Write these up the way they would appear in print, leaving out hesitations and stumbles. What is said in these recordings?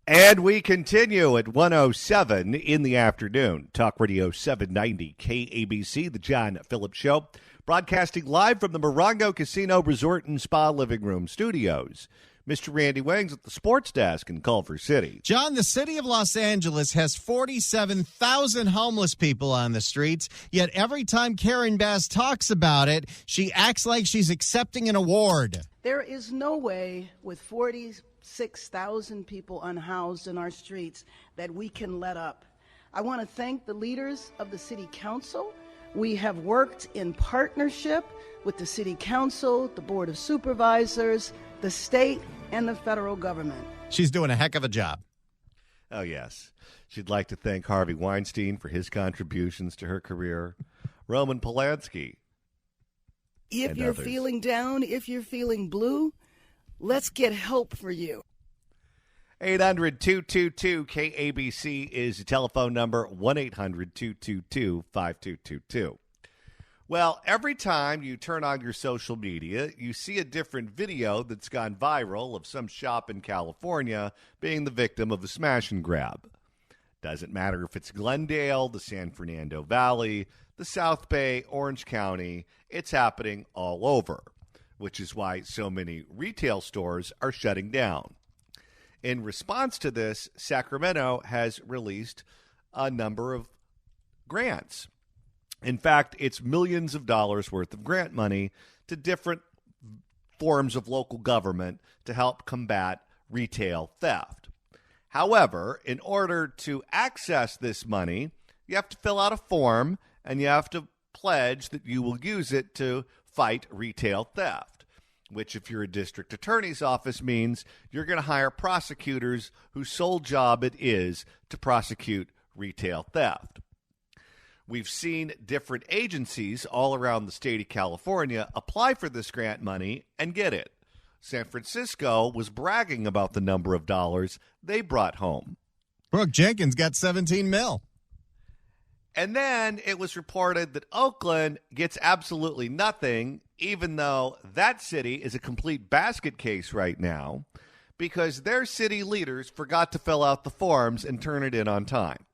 And we continue at 1:07 in the afternoon. Talk Radio 790 KABC, the John Phillips Show, broadcasting live from the Morongo Casino Resort and Spa Living Room Studios. Mr. Randy Wings at the sports desk in Culver City. John, the city of Los Angeles has 47,000 homeless people on the streets, yet every time Karen Bass talks about it, she acts like she's accepting an award. There is no way with 46,000 people unhoused in our streets that we can let up. I want to thank the leaders of the City Council. We have worked in partnership with the City Council, the Board of Supervisors, the state, and the federal government. She's doing a heck of a job. Oh, yes. She'd like to thank Harvey Weinstein for his contributions to her career, Roman Polanski. If you're feeling down, if you're feeling blue, let's get help for you. 800-222-KABC is the telephone number, 1-800-222-5222. Well, every time you turn on your social media, you see a different video that's gone viral of some shop in California being the victim of a smash and grab. Doesn't matter if it's Glendale, the San Fernando Valley, the South Bay, Orange County, it's happening all over, which is why so many retail stores are shutting down. In response to this, Sacramento has released a number of grants. In fact, it's millions of dollars worth of grant money to different forms of local government to help combat retail theft. However, in order to access this money, you have to fill out a form and you have to pledge that you will use it to fight retail theft, which if you're a district attorney's office means you're going to hire prosecutors whose sole job it is to prosecute retail theft. We've seen different agencies all around the state of California apply for this grant money and get it. San Francisco was bragging about the number of dollars they brought home. Brooke Jenkins got 17 mil. And then it was reported that Oakland gets absolutely nothing, even though that city is a complete basket case right now because their city leaders forgot to fill out the forms and turn it in on time.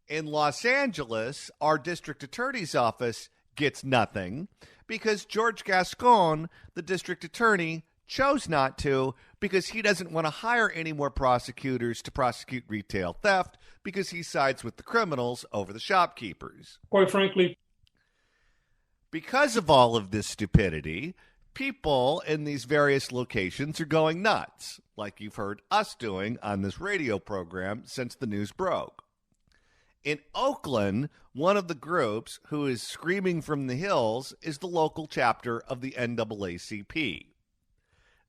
In Los Angeles, our district attorney's office gets nothing because George Gascon, the district attorney, chose not to because he doesn't want to hire any more prosecutors to prosecute retail theft because he sides with the criminals over the shopkeepers. Quite frankly, because of all of this stupidity, people in these various locations are going nuts, like you've heard us doing on this radio program since the news broke. In Oakland, one of the groups who is screaming from the hills is the local chapter of the NAACP.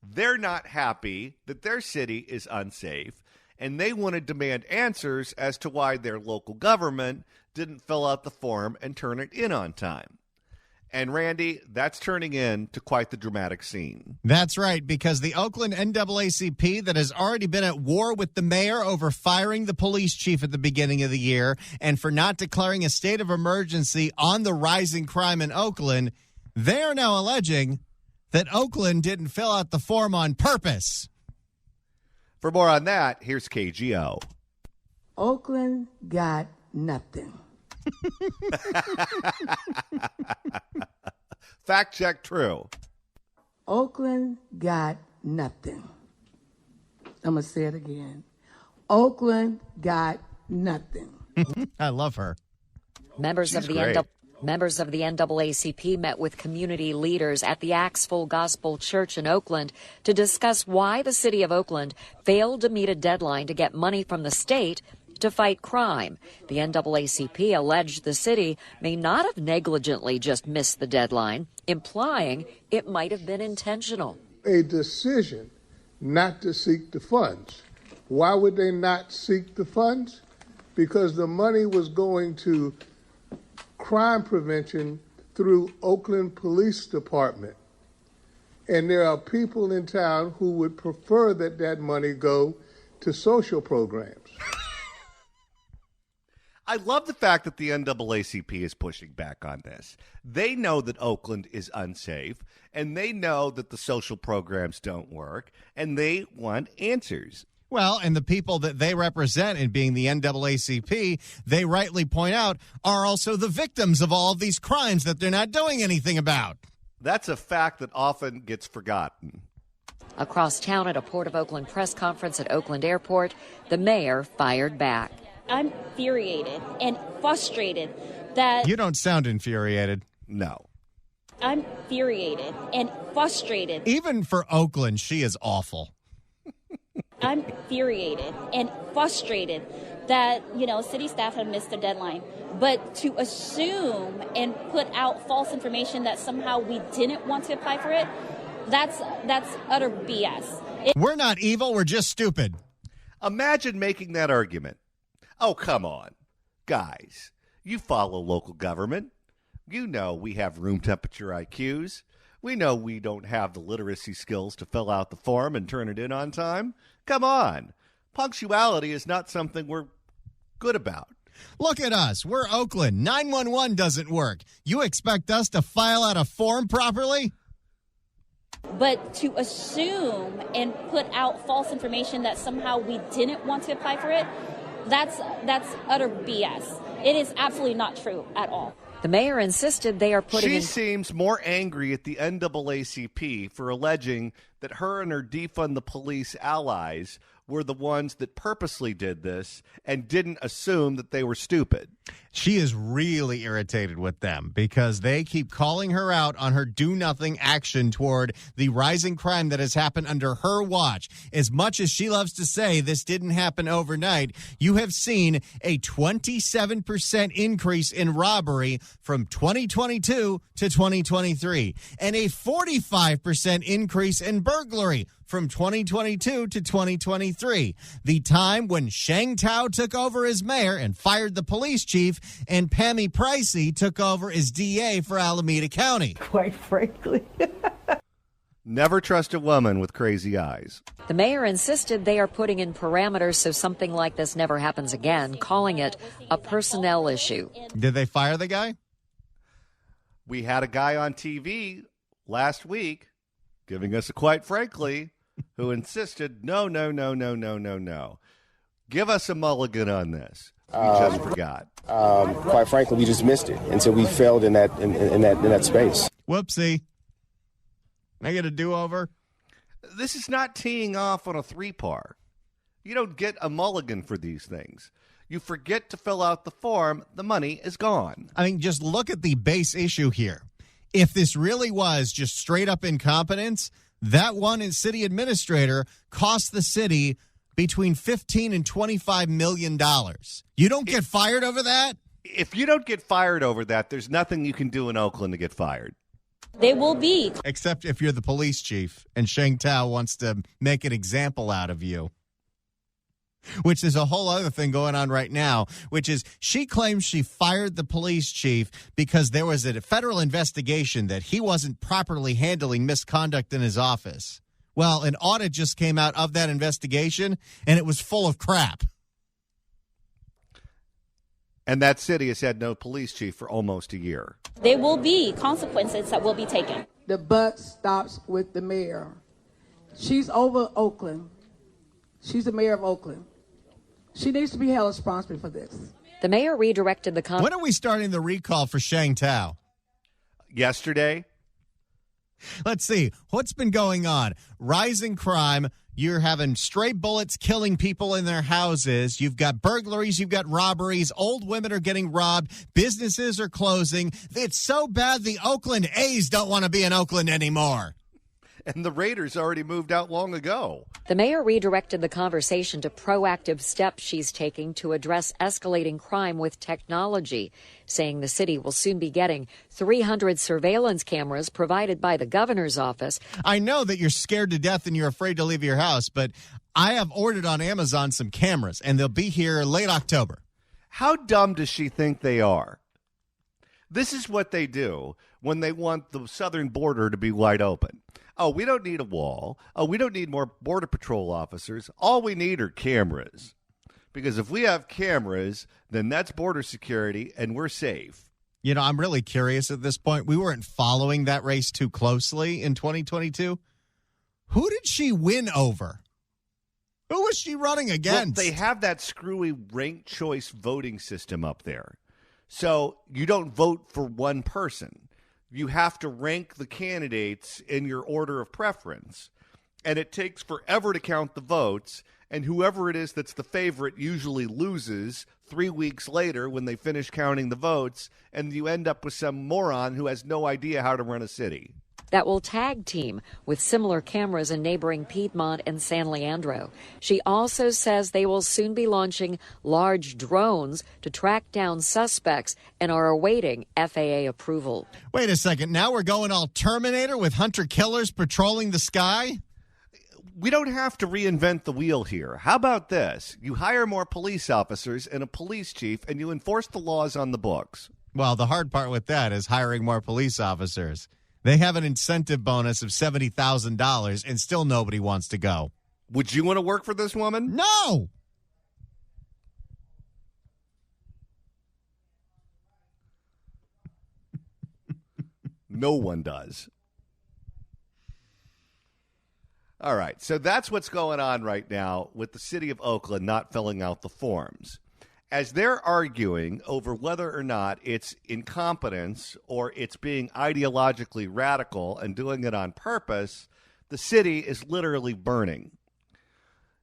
They're not happy that their city is unsafe, and they want to demand answers as to why their local government didn't fill out the form and turn it in on time. And, Randy, that's turning into quite the dramatic scene. That's right, because the Oakland NAACP that has already been at war with the mayor over firing the police chief at the beginning of the year and for not declaring a state of emergency on the rising crime in Oakland, they are now alleging that Oakland didn't fill out the form on purpose. For more on that, here's KGO. Oakland got nothing. Fact check true. Oakland got nothing. I'm going to say it again. Oakland got nothing. I love her. Members of the NAACP met with community leaders at the Acts Full Gospel Church in Oakland to discuss why the city of Oakland failed to meet a deadline to get money from the state to fight crime. The NAACP alleged the city may not have negligently just missed the deadline, implying it might have been intentional. A decision not to seek the funds. Why would they not seek the funds? Because the money was going to crime prevention through Oakland Police Department. And there are people in town who would prefer that that money go to social programs. I love the fact that the NAACP is pushing back on this. They know that Oakland is unsafe, and they know that the social programs don't work, and they want answers. Well, and the people that they represent in being the NAACP, they rightly point out, are also the victims of all of these crimes that they're not doing anything about. That's a fact that often gets forgotten. Across town at a Port of Oakland press conference at Oakland Airport, the mayor fired back. I'm infuriated and frustrated that... You don't sound infuriated. No. I'm infuriated and frustrated. Even for Oakland, she is awful. I'm infuriated and frustrated that, city staff have missed the deadline. But to assume and put out false information that somehow we didn't want to apply for it, that's utter BS. We're not evil, we're just stupid. Imagine making that argument. Oh, come on. Guys, you follow local government. You know we have room temperature IQs. We know we don't have the literacy skills to fill out the form and turn it in on time. Come on. Punctuality is not something we're good about. Look at us. We're Oakland. 911 doesn't work. You expect us to file out a form properly? But to assume and put out false information that somehow we didn't want to apply for it, that's utter BS. It is absolutely not true at all. The mayor insisted they are putting She seems more angry at the NAACP for alleging that her and her defund the police allies were the ones that purposely did this and didn't assume that they were stupid. She is really irritated with them because they keep calling her out on her do-nothing action toward the rising crime that has happened under her watch. As much as she loves to say this didn't happen overnight, you have seen a 27% increase in robbery from 2022 to 2023 and a 45% increase in burglary from 2022 to 2023, the time when Sheng Tao took over as mayor and fired the police chief, and Pammy Pricey took over as DA for Alameda County. Quite frankly. Never trust a woman with crazy eyes. The mayor insisted they are putting in parameters so something like this never happens again, calling it a personnel issue. Did they fire the guy? We had a guy on TV last week giving us a quite frankly who insisted, no. Give us a mulligan on this. We just forgot. Quite frankly, we just missed it, and so we failed in that space. Whoopsie. I get a do-over? This is not teeing off on a 3-par. You don't get a mulligan for these things. You forget to fill out the form, the money is gone. I mean, just look at the base issue here. If this really was just straight-up incompetence, that one city administrator cost the city between $15 and $25 million. You don't get fired over that? If you don't get fired over that, there's nothing you can do in Oakland to get fired. They will be. Except if you're the police chief and Sheng Tao wants to make an example out of you. Which is a whole other thing going on right now, which is she claims she fired the police chief because there was a federal investigation that he wasn't properly handling misconduct in his office. Well, an audit just came out of that investigation, and it was full of crap. And that city has had no police chief for almost a year. There will be consequences that will be taken. The buck stops with the mayor. She's over Oakland. She's the mayor of Oakland. She needs to be held responsible for this. The mayor redirected the When are we starting the recall for Sheng Tao? Yesterday. Let's see. What's been going on? Rising crime. You're having stray bullets killing people in their houses. You've got burglaries. You've got robberies. Old women are getting robbed. Businesses are closing. It's so bad the Oakland A's don't want to be in Oakland anymore. And the Raiders already moved out long ago. The mayor redirected the conversation to proactive steps she's taking to address escalating crime with technology, saying the city will soon be getting 300 surveillance cameras provided by the governor's office. I know that you're scared to death and you're afraid to leave your house, but I have ordered on Amazon some cameras, and they'll be here late October. How dumb does she think they are? This is what they do when they want the southern border to be wide open. Oh, we don't need a wall. Oh, we don't need more Border Patrol officers. All we need are cameras. Because if we have cameras, then that's border security and we're safe. You know, I'm really curious at this point. We weren't following that race too closely in 2022. Who did she win over? Who was she running against? Well, they have that screwy ranked choice voting system up there. So you don't vote for one person. You have to rank the candidates in your order of preference. And it takes forever to count the votes. And whoever it is that's the favorite usually loses 3 weeks later when they finish counting the votes. And you end up with some moron who has no idea how to run a city. That will tag team with similar cameras in neighboring Piedmont and San Leandro. She also says they will soon be launching large drones to track down suspects and are awaiting FAA approval. Wait a second. Now we're going all Terminator with hunter-killers patrolling the sky? We don't have to reinvent the wheel here. How about this? You hire more police officers and a police chief, and you enforce the laws on the books. Well, the hard part with that is hiring more police officers. They have an incentive bonus of $70,000, and still nobody wants to go. Would you want to work for this woman? No! No one does. All right, so that's what's going on right now with the city of Oakland not filling out the forms. As they're arguing over whether or not it's incompetence or it's being ideologically radical and doing it on purpose, the city is literally burning.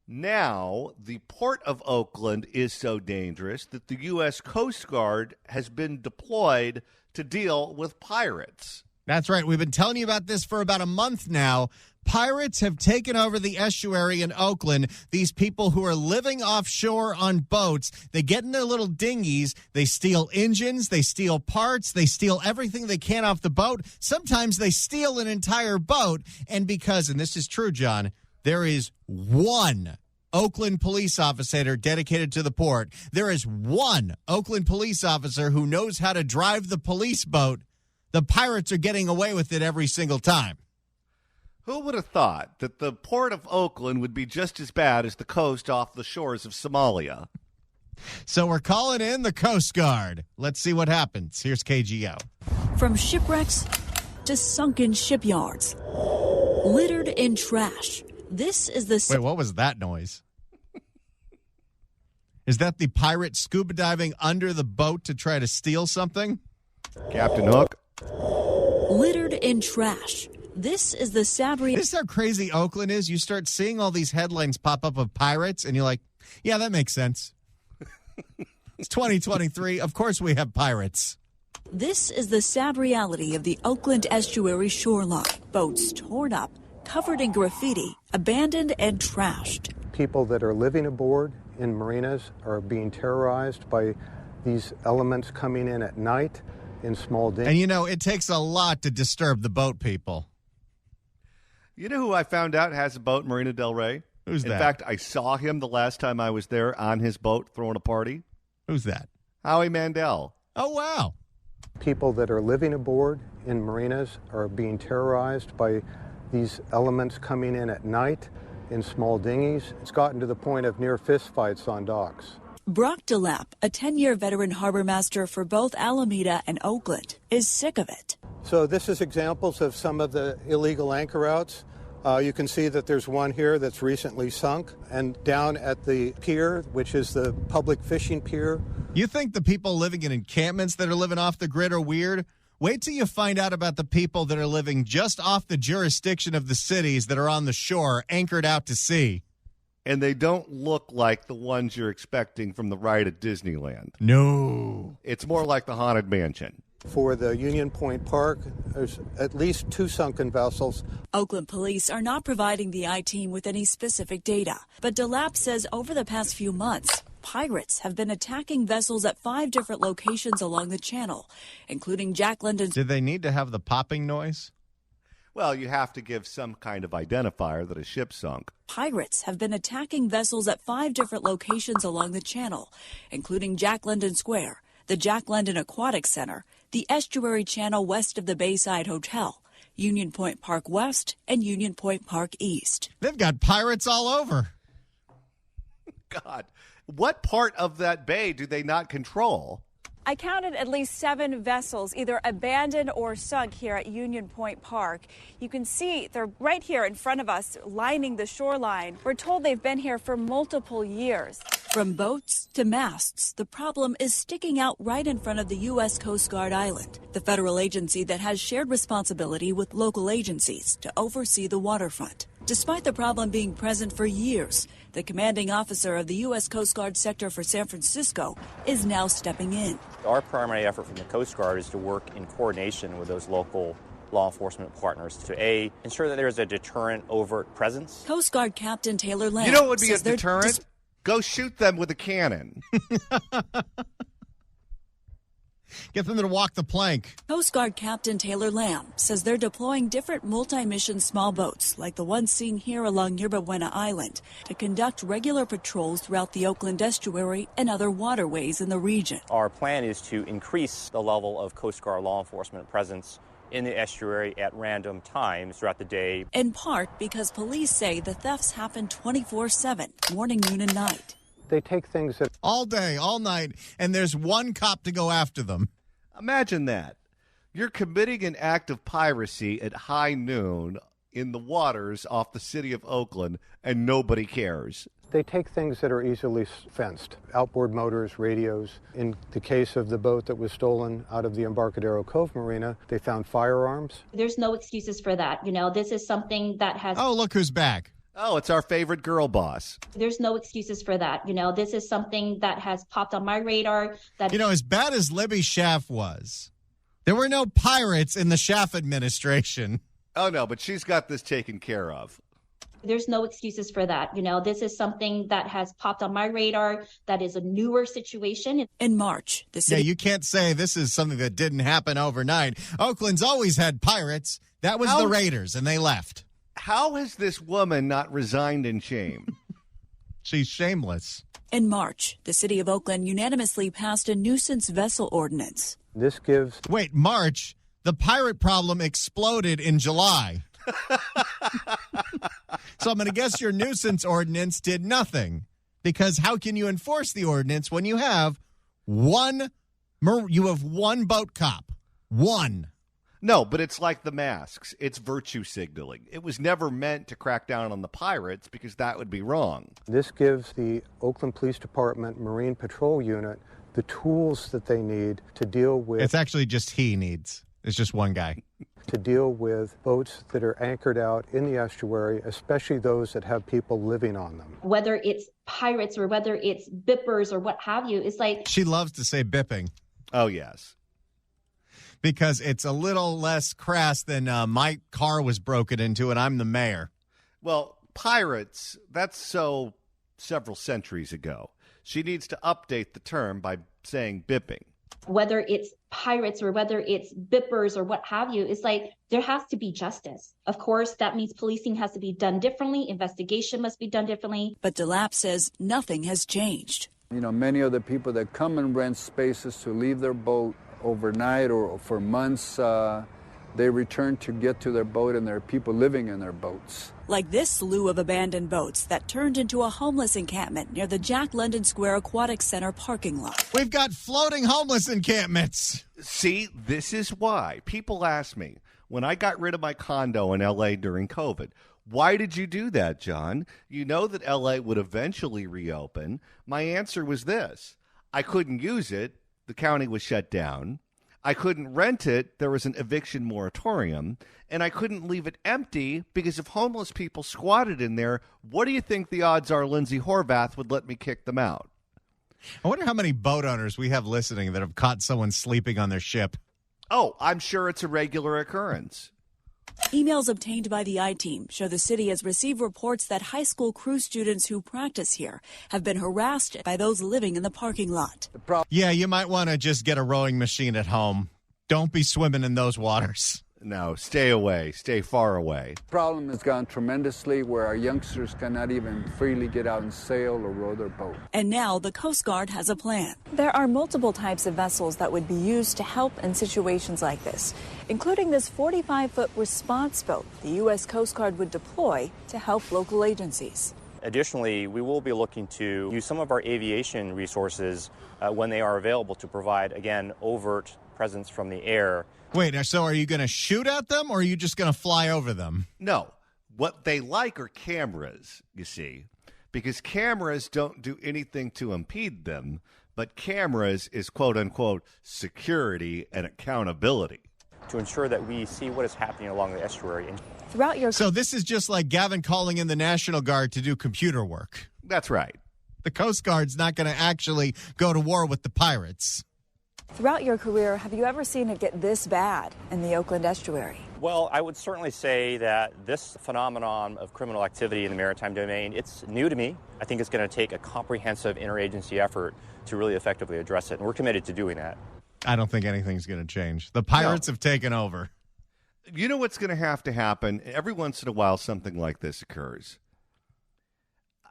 Now, the port of Oakland is so dangerous that the U.S. Coast Guard has been deployed to deal with pirates. That's right. We've been telling you about this for about a month now. Pirates have taken over the estuary in Oakland. These people who are living offshore on boats, they get in their little dinghies, they steal engines, they steal parts, they steal everything they can off the boat. Sometimes they steal an entire boat. And because, and this is true, John, there is one Oakland police officer dedicated to the port. There is one Oakland police officer who knows how to drive the police boat. The pirates are getting away with it every single time. Who would have thought that the port of Oakland would be just as bad as the coast off the shores of Somalia? So we're calling in the Coast Guard. Let's see what happens. Here's KGO. From shipwrecks to sunken shipyards, littered in trash. This is the... Wait, what was that noise? Is that the pirate scuba diving under the boat to try to steal something? Captain Hook? Littered in trash. This is the sad reality. This is how crazy Oakland is. You start seeing all these headlines pop up of pirates, and you're like, yeah, that makes sense. It's 2023. Of course we have pirates. This is the sad reality of the Oakland estuary shoreline. Boats torn up, covered in graffiti, abandoned and trashed. People that are living aboard in marinas are being terrorized by these elements coming in at night in small dinghies. And you know, it takes a lot to disturb the boat people. You know who I found out has a boat in Marina Del Rey? Who's that? In fact, I saw him the last time I was there on his boat throwing a party. Who's that? Howie Mandel. Oh, wow. People that are living aboard in marinas are being terrorized by these elements coming in at night in small dinghies. It's gotten to the point of near fistfights on docks. Brock DeLapp, a 10-year veteran harbor master for both Alameda and Oakland, is sick of it. So this is examples of some of the illegal anchor outs. You can see that there's one here that's recently sunk, and down at the pier, which is the public fishing pier. You think the people living in encampments that are living off the grid are weird? Wait till you find out about the people that are living just off the jurisdiction of the cities that are on the shore, anchored out to sea. And they don't look like the ones you're expecting from the ride at Disneyland. No. It's more like the Haunted Mansion. For the Union Point Park, there's at least 2 sunken vessels. Oakland police are not providing the I-team with any specific data, but DeLapp says over the past few months, pirates have been attacking vessels at 5 different locations along the channel, including Jack London's... Did they need to have the popping noise? Well, you have to give some kind of identifier that a ship sunk. Pirates have been attacking vessels at 5 different locations along the channel, including Jack London Square, the Jack London Aquatic Center, the Estuary Channel west of the Bayside Hotel, Union Point Park West, and Union Point Park East. They've got pirates all over. God. What part of that bay do they not control? I counted at least 7 vessels, either abandoned or sunk here at Union Point Park. You can see they're right here in front of us, lining the shoreline. We're told they've been here for multiple years. From boats to masts, the problem is sticking out right in front of the U.S. Coast Guard Island, the federal agency that has shared responsibility with local agencies to oversee the waterfront. Despite the problem being present for years, the commanding officer of the U.S. Coast Guard sector for San Francisco is now stepping in. Our primary effort from the Coast Guard is to work in coordination with those local law enforcement partners to, A, ensure that there's a deterrent overt presence. Coast Guard Captain Taylor Lamb. You know what would be a deterrent? Go shoot them with a cannon. Get them to walk the plank. Coast Guard Captain Taylor Lamb says they're deploying different multi-mission small boats, like the one seen here along Yerba Buena Island, to conduct regular patrols throughout the Oakland estuary and other waterways in the region. Our plan is to increase the level of Coast Guard law enforcement presence in the estuary at random times throughout the day. In part because police say the thefts happen 24/7, morning, noon, and night. They take things that All day, all night, and there's one cop to go after them. Imagine that. You're committing an act of piracy at high noon in the waters off the city of Oakland, and nobody cares. they take things that are easily fenced. Outboard motors, radios. In the case of the boat that was stolen out of the Embarcadero Cove Marina, they found firearms. There's no excuses for that. You know, this is something that has... Oh, look who's back. Oh, it's our favorite girl boss. There's no excuses for that. You know, this is something that has popped on my radar. That You know, as bad as Libby Schaff was, there were no pirates in the Schaff administration. Oh, no, but she's got this taken care of. There's no excuses for that. You know, this is something that has popped on my radar. That is a newer situation. In March, the city... Yeah, you can't say this is something that didn't happen overnight. Oakland's always had pirates. That was the Raiders, and they left. How has this woman not resigned in shame? She's shameless. In March, the city of Oakland unanimously passed a nuisance vessel ordinance. This gives... Wait, March? The pirate problem exploded in July. So I'm going to guess your nuisance ordinance did nothing. Because how can you enforce the ordinance when you have one boat cop? One. No, but it's like the masks. It's virtue signaling. It was never meant to crack down on the pirates because that would be wrong. This gives the Oakland Police Department Marine Patrol Unit the tools that they need to deal with... It's actually just he needs. It's just one guy. To deal with boats that are anchored out in the estuary, especially those that have people living on them. Whether it's pirates or whether it's bippers or what have you, it's like... She loves to say bipping. Oh, yes. Because it's a little less crass than my car was broken into and I'm the mayor. Well, pirates, that's so several centuries ago. She needs to update the term by saying bipping. Whether it's pirates or whether it's bippers or what have you, it's like there has to be justice. Of course, that means policing has to be done differently. Investigation must be done differently. But DeLapp says nothing has changed. You know, many of the people that come and rent spaces to leave their boat overnight or for months, they return to get to their boat, and there are people living in their boats. Like this slew of abandoned boats that turned into a homeless encampment near the Jack London Square Aquatic Center parking lot. We've got floating homeless encampments. See, this is why. People ask me, when I got rid of my condo in L.A. during COVID, why did you do that, John? You know that L.A. would eventually reopen. My answer was this. I couldn't use it. The county was shut down. I couldn't rent it. There was an eviction moratorium. And I couldn't leave it empty because if homeless people squatted in there, what do you think the odds are Lindsay Horvath would let me kick them out? I wonder how many boat owners we have listening that have caught someone sleeping on their ship. Oh, I'm sure it's a regular occurrence. Emails obtained by the I-Team show the city has received reports that high school crew students who practice here have been harassed by those living in the parking lot. Yeah, you might want to just get a rowing machine at home. Don't be swimming in those waters. No, stay away. Stay far away. The problem has gone tremendously where our youngsters cannot even freely get out and sail or row their boat. And now the Coast Guard has a plan. There are multiple types of vessels that would be used to help in situations like this, including this 45-foot response boat the U.S. Coast Guard would deploy to help local agencies. Additionally, we will be looking to use some of our aviation resources when they are available to provide, again, overt presence from the air. Wait, so are you going to shoot at them, or are you just going to fly over them? No. What they like are cameras, you see, because cameras don't do anything to impede them, but cameras is, quote-unquote, security and accountability. To ensure that we see what is happening along the estuary. So this is just like Gavin calling in the National Guard to do computer work. That's right. The Coast Guard's not going to actually go to war with the pirates. Throughout your career, have you ever seen it get this bad in the Oakland estuary? Well, I would certainly say that this phenomenon of criminal activity in the maritime domain, it's new to me. I think it's going to take a comprehensive interagency effort to really effectively address it, and we're committed to doing that. I don't think anything's going to change. The pirates have taken over. You know what's going to have to happen? Every once in a while, something like this occurs.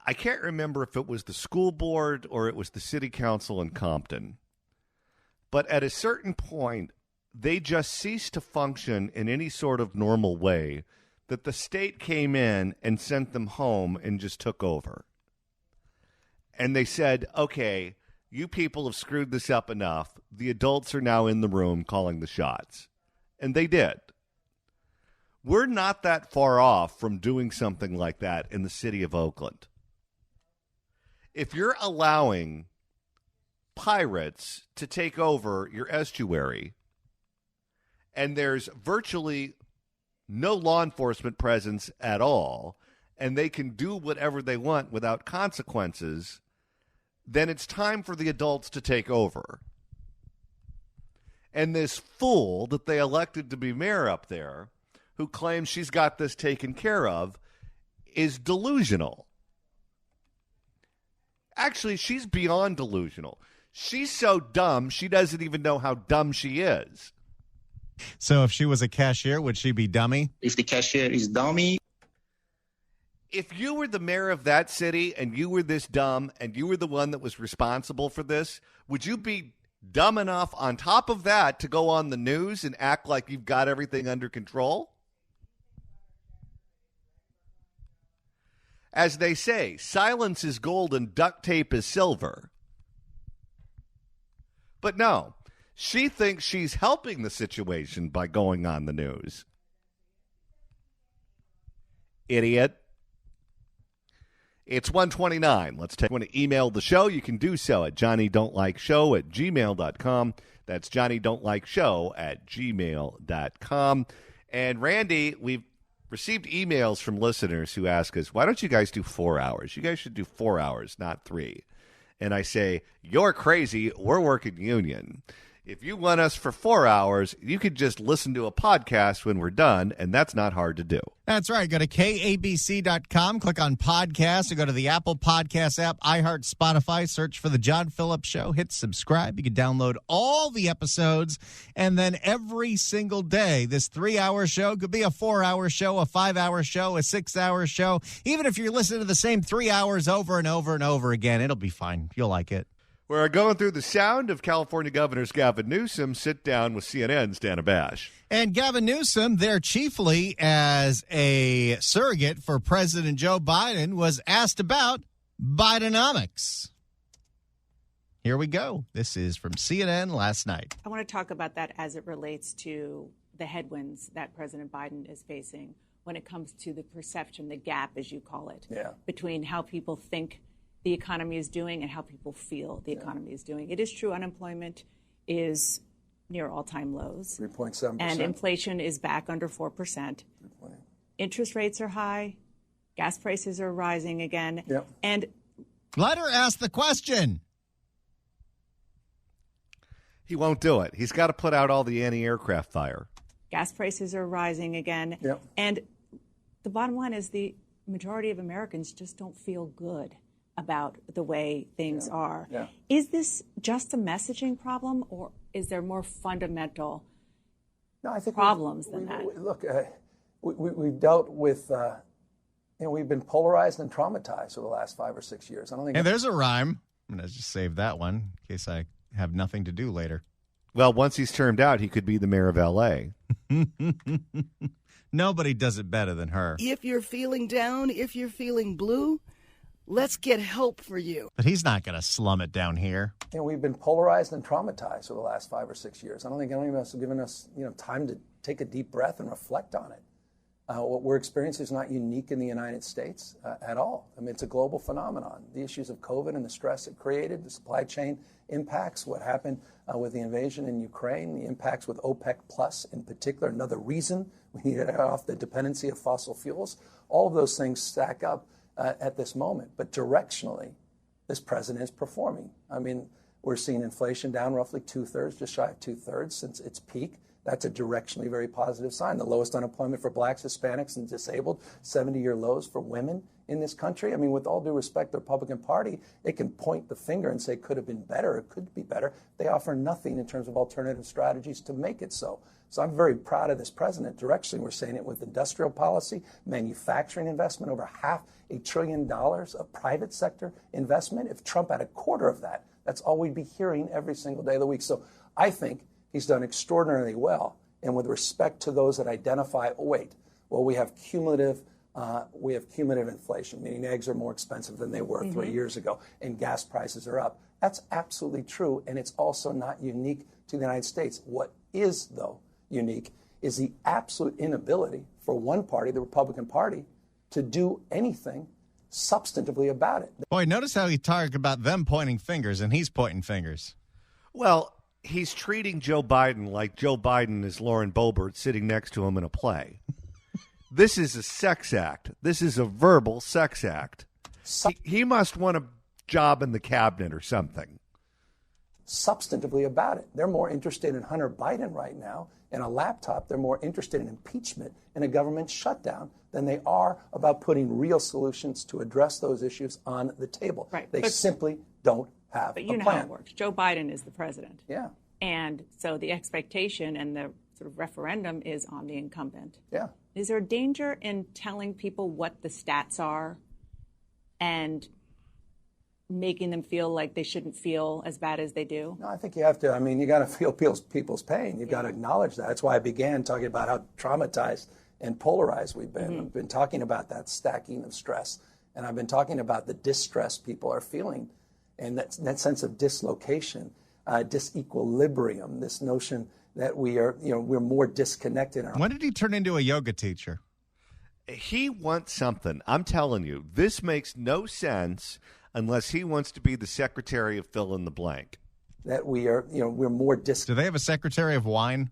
I can't remember if it was the school board or it was the city council in Compton. But at a certain point, they just ceased to function in any sort of normal way, that the state came in and sent them home and just took over. And they said, okay, you people have screwed this up enough. The adults are now in the room calling the shots. And they did. We're not that far off from doing something like that in the city of Oakland. If you're allowing pirates to take over your estuary, and there's virtually no law enforcement presence at all, and they can do whatever they want without consequences, then it's time for the adults to take over. And this fool that they elected to be mayor up there, who claims she's got this taken care of, is delusional. Actually, she's beyond delusional. She's so dumb, she doesn't even know how dumb she is. So if she was a cashier, would she be dummy? If the cashier is dummy. If you were the mayor of that city and you were this dumb and you were the one that was responsible for this, would you be dumb enough on top of that to go on the news and act like you've got everything under control? As they say, silence is gold and duct tape is silver. But no, she thinks she's helping the situation by going on the news. Idiot. It's 1:29. Let's take. Want to email the show? You can do so at johnnydon'tlikeshow@gmail.com. That's johnnydon'tlikeshow@gmail.com. And Randy, we've received emails from listeners who ask us, why don't you guys do 4 hours? You guys should do 4 hours, not 3. And I say, you're crazy. We're working union. If you want us for 4 hours, you could just listen to a podcast when we're done, and that's not hard to do. That's right. Go to KABC.com, click on podcast, or go to the Apple Podcast app, iHeart, Spotify, search for The John Phillips Show, hit subscribe. You can download all the episodes, and then every single day, this 3-hour show could be a 4-hour show, a 5-hour show, a 6-hour show. Even if you're listening to the same 3 hours over and over and over again, it'll be fine. You'll like it. We're going through the sound of California Governor Gavin Newsom sit down with CNN's Dana Bash. And Gavin Newsom, there chiefly as a surrogate for President Joe Biden, was asked about Bidenomics. Here we go. This is from CNN last night. I want to talk about that as it relates to the headwinds that President Biden is facing when it comes to the perception, the gap, as you call it, between how people think the economy is doing and how people feel the economy is doing. It is true unemployment is near all-time lows. 3.7%. And inflation is back under 4%. Interest rates are high. Gas prices are rising again. Yep. And let her ask the question. He won't do it. He's got to put out all the anti-aircraft fire. Gas prices are rising again. Yep. And the bottom line is the majority of Americans just don't feel good about the way things are. Yeah. Is this just a messaging problem, or is there more fundamental problems than that? Look, we've dealt with, we've been polarized and traumatized for the last 5 or 6 years. I don't think. Hey, there's a rhyme. I'm going to just save that one in case I have nothing to do later. Well, once he's termed out, he could be the mayor of L.A. Nobody does it better than her. If you're feeling down, if you're feeling blue, Let's get help for you. But he's not going to slum it down here. You know, we've been polarized and traumatized for the last 5 or 6 years. I don't think any of us have given us, time to take a deep breath and reflect on it. What we're experiencing is not unique in the United States at all. I mean, it's a global phenomenon. The issues of COVID and the stress it created, the supply chain impacts, what happened with the invasion in Ukraine, the impacts with OPEC Plus in particular, another reason we need to get off the dependency of fossil fuels. All of those things stack up at this moment. But directionally, this president is performing. I mean, we're seeing inflation down roughly 2/3, just shy of 2/3 since its peak. That's a directionally very positive sign. The lowest unemployment for blacks, Hispanics, and disabled, 70-year lows for women in this country. I mean, with all due respect, the Republican Party, it can point the finger and say it could have been better, it could be better. They offer nothing in terms of alternative strategies to make it so. So I'm very proud of this president. Directionally, we're saying it with industrial policy, manufacturing investment, over $500 billion of private sector investment. If Trump had a quarter of that, that's all we'd be hearing every single day of the week. So I think he's done extraordinarily well. And with respect to those that identify, we have cumulative inflation, meaning eggs are more expensive than they were 3 years ago, and gas prices are up. That's absolutely true, and it's also not unique to the United States. What is, though, unique is the absolute inability for one party, the Republican Party, to do anything substantively about it. Boy, notice how he talked about them pointing fingers, and he's pointing fingers. Well, he's treating Joe Biden like Joe Biden is Lauren Boebert sitting next to him in a play. This is a sex act. This is a verbal sex act. He must want a job in the cabinet or something. Substantively about it. They're more interested in Hunter Biden right now and a laptop. They're more interested in impeachment and a government shutdown than they are about putting real solutions to address those issues on the table. Right. They simply don't have a plan. But you know how it works. Joe Biden is the president. Yeah. And so the expectation and the sort of referendum is on the incumbent. Yeah. Is there a danger in telling people what the stats are and making them feel like they shouldn't feel as bad as they do? No, I think you have to. I mean, you got to feel people's pain. You've got to acknowledge that. That's why I began talking about how traumatized and polarized we've been. I've been talking about that stacking of stress, and I've been talking about the distress people are feeling, and that sense of dislocation, disequilibrium, this notion that we're more disconnected. When did he turn into a yoga teacher? He wants something. I'm telling you, this makes no sense unless he wants to be the secretary of fill in the blank. That we're more Do they have a secretary of wine?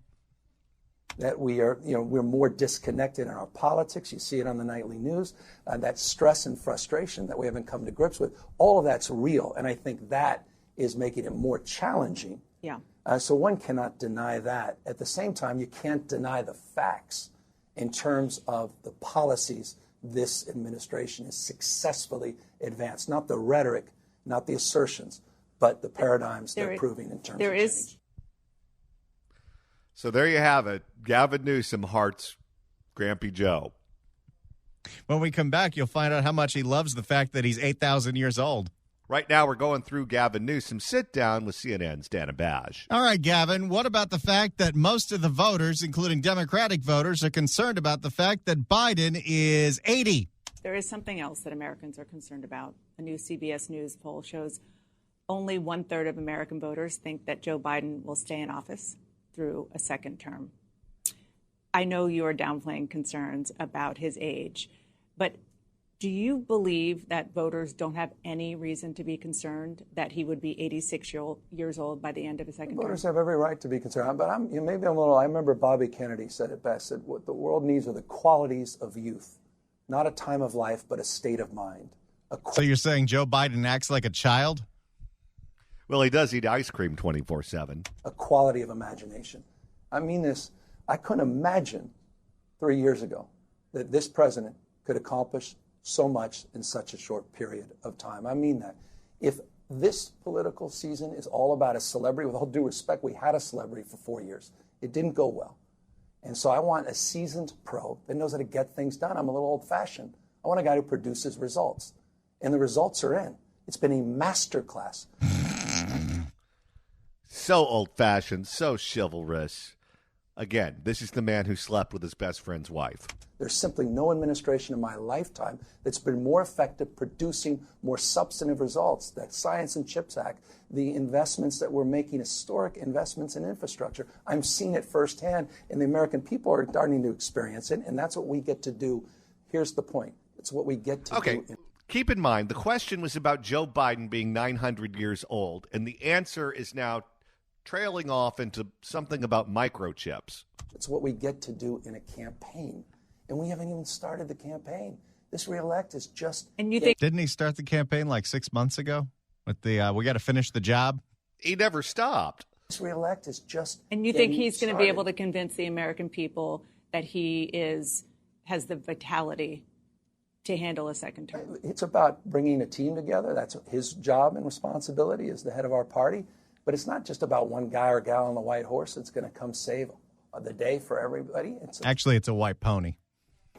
That we're more disconnected in our politics. You see it on the nightly news. That stress and frustration that we haven't come to grips with. All of that's real, and I think that is making it more challenging. Yeah. So one cannot deny that. At the same time, you can't deny the facts in terms of the policies this administration has successfully advanced. Not the rhetoric, not the assertions, but the paradigms they're proving in terms of change. So there you have it. Gavin Newsom hearts Grampy Joe. When we come back, you'll find out how much he loves the fact that he's 8,000 years old. Right now, we're going through Gavin Newsom's sit-down with CNN's Dana Bash. All right, Gavin, what about the fact that most of the voters, including Democratic voters, are concerned about the fact that Biden is 80? There is something else that Americans are concerned about. A new CBS News poll shows only 1/3 of American voters think that Joe Biden will stay in office through a second term. I know you are downplaying concerns about his age, but do you believe that voters don't have any reason to be concerned that he would be 86 years old by the end of his second term? Voters have every right to be concerned, but I remember Bobby Kennedy said it best, said what the world needs are the qualities of youth, not a time of life, but a state of mind. So you're saying Joe Biden acts like a child? Well, he does eat ice cream 24/7. A quality of imagination. I mean this, I couldn't imagine 3 years ago that this president could accomplish so much in such a short period of time. I mean that. If this political season is all about a celebrity, with all due respect, we had a celebrity for 4 years. It didn't go well. And so I want a seasoned pro that knows how to get things done. I'm a little old-fashioned. I want a guy who produces results. And the results are in. It's been a masterclass. So old-fashioned, so chivalrous. Again, this is the man who slept with his best friend's wife. There's simply no administration in my lifetime that's been more effective producing more substantive results. That Science and Chips Act, the investments that we're making, historic investments in infrastructure. I'm seeing it firsthand, and the American people are starting to experience it, and that's what we get to do. Here's the point. It's what we get to do. Keep in mind, the question was about Joe Biden being 900 years old, and the answer is now trailing off into something about microchips. It's what we get to do in a campaign. And we haven't even started the campaign. This reelect is just... And you think... Didn't he start the campaign like 6 months ago with the, we got to finish the job? He never stopped. This reelect is just... And you think he's going to be able to convince the American people that he has the vitality to handle a second term? It's about bringing a team together. That's his job and responsibility as the head of our party. But it's not just about one guy or gal on the white horse that's going to come save the day for everybody. Actually, it's a white pony.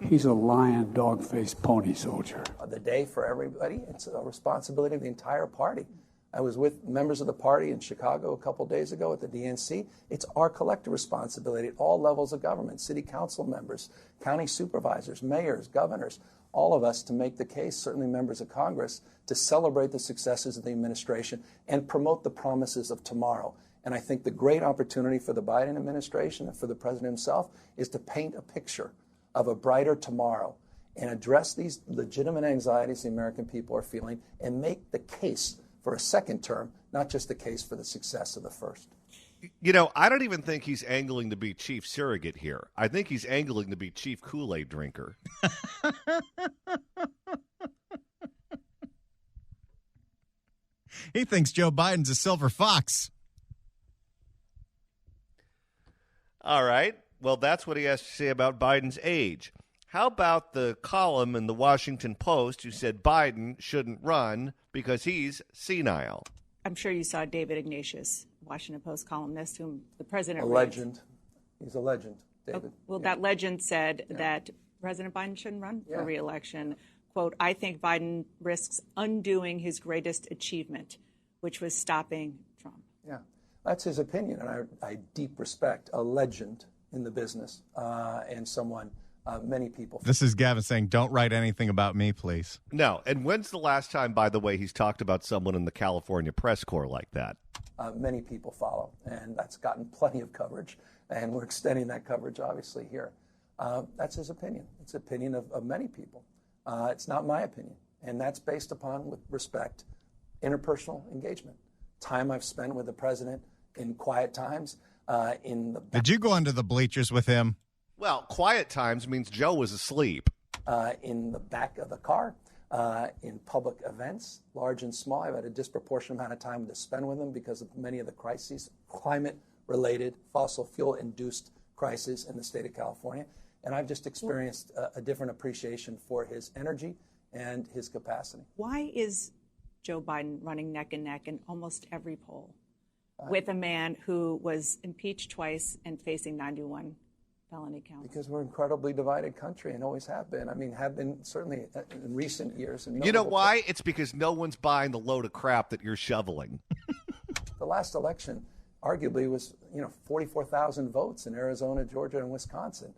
He's a lion, dog-faced pony soldier. The day for everybody. It's a responsibility of the entire party. I was with members of the party in Chicago a couple days ago at the DNC. It's our collective responsibility at all levels of government, city council members, county supervisors, mayors, governors, all of us to make the case, certainly members of Congress, to celebrate the successes of the administration and promote the promises of tomorrow. And I think the great opportunity for the Biden administration and for the president himself is to paint a picture of a brighter tomorrow and address these legitimate anxieties the American people are feeling and make the case for a second term, not just the case for the success of the first. You know, I don't even think he's angling to be chief surrogate here. I think he's angling to be chief Kool-Aid drinker. He thinks Joe Biden's a silver fox. All right. Well, that's what he has to say about Biden's age. How about the column in the Washington Post who said Biden shouldn't run because he's senile? I'm sure you saw David Ignatius, Washington Post columnist, whom the president... A legend. He's a legend, David. Well, that legend said that President Biden shouldn't run for re-election. Quote, I think Biden risks undoing his greatest achievement, which was stopping Trump. Yeah, that's his opinion, and I deep respect a legend in the business and someone many people... This is Gavin saying, don't write anything about me, please. No, and when's the last time, by the way, he's talked about someone in the California press corps like that? Many people follow, and that's gotten plenty of coverage, and we're extending that coverage, obviously, here. That's his opinion. It's the opinion of many people. It's not my opinion, and that's based upon, with respect, interpersonal engagement. Time I've spent with the president in quiet times, Did you go under the bleachers with him? Well, quiet times means Joe was asleep. In the back of the car, in public events, large and small. I've had a disproportionate amount of time to spend with him because of many of the crises, climate-related, fossil fuel-induced crises in the state of California. And I've just experienced a different appreciation for his energy and his capacity. Why is Joe Biden running neck and neck in almost every poll with a man who was impeached twice and facing 91 felony counts? Because we're an incredibly divided country and always have been. I mean, have been certainly in recent years. And you know why? It's because no one's buying the load of crap that you're shoveling. The last election arguably was, 44,000 votes in Arizona, Georgia, and Wisconsin.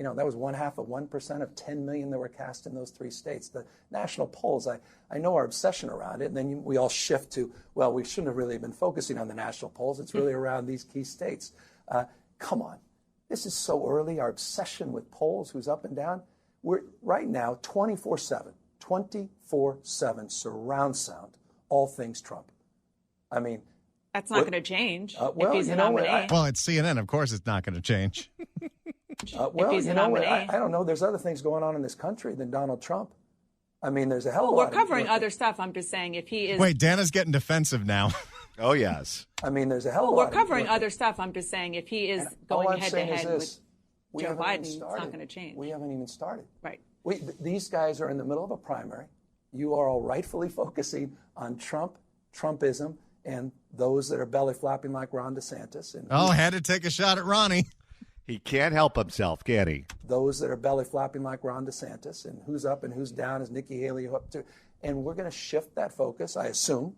That was 0.5% of 10 million that were cast in those three states. The national polls, I know our obsession around it, and then we all shift to, well, we shouldn't have really been focusing on the national polls. It's really around these key states. Come on. This is so early, our obsession with polls, who's up and down. We're right now 24/7 surround sound, all things Trump. I mean, that's not going to change if he's a nominee. Well, it's CNN. Of course it's not going to change. Well, I don't know. There's other things going on in this country than Donald Trump. I mean, there's a hell of a lot. We're covering other stuff. I'm just saying if he is... Wait, Dana's getting defensive now. Oh, yes. I mean, there's a hell of a lot. We're covering other stuff. I'm just saying if he is going head-to-head with Joe Biden, it's not going to change. We haven't even started. Right. These guys are in the middle of a primary. You are all rightfully focusing on Trump, Trumpism, and those that are belly-flopping like Ron DeSantis. And had to take a shot at Ronnie. He can't help himself, can he? Those that are belly-flopping like Ron DeSantis, and who's up and who's down, is Nikki Haley up to. And we're going to shift that focus, I assume,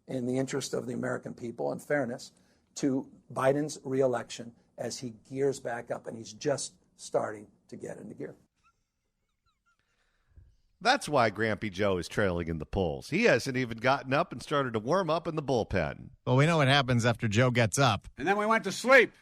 in the interest of the American people and fairness, to Biden's reelection as he gears back up, and he's just starting to get into gear. That's why Grampy Joe is trailing in the polls. He hasn't even gotten up and started to warm up in the bullpen. Well, we know what happens after Joe gets up. And then we went to sleep.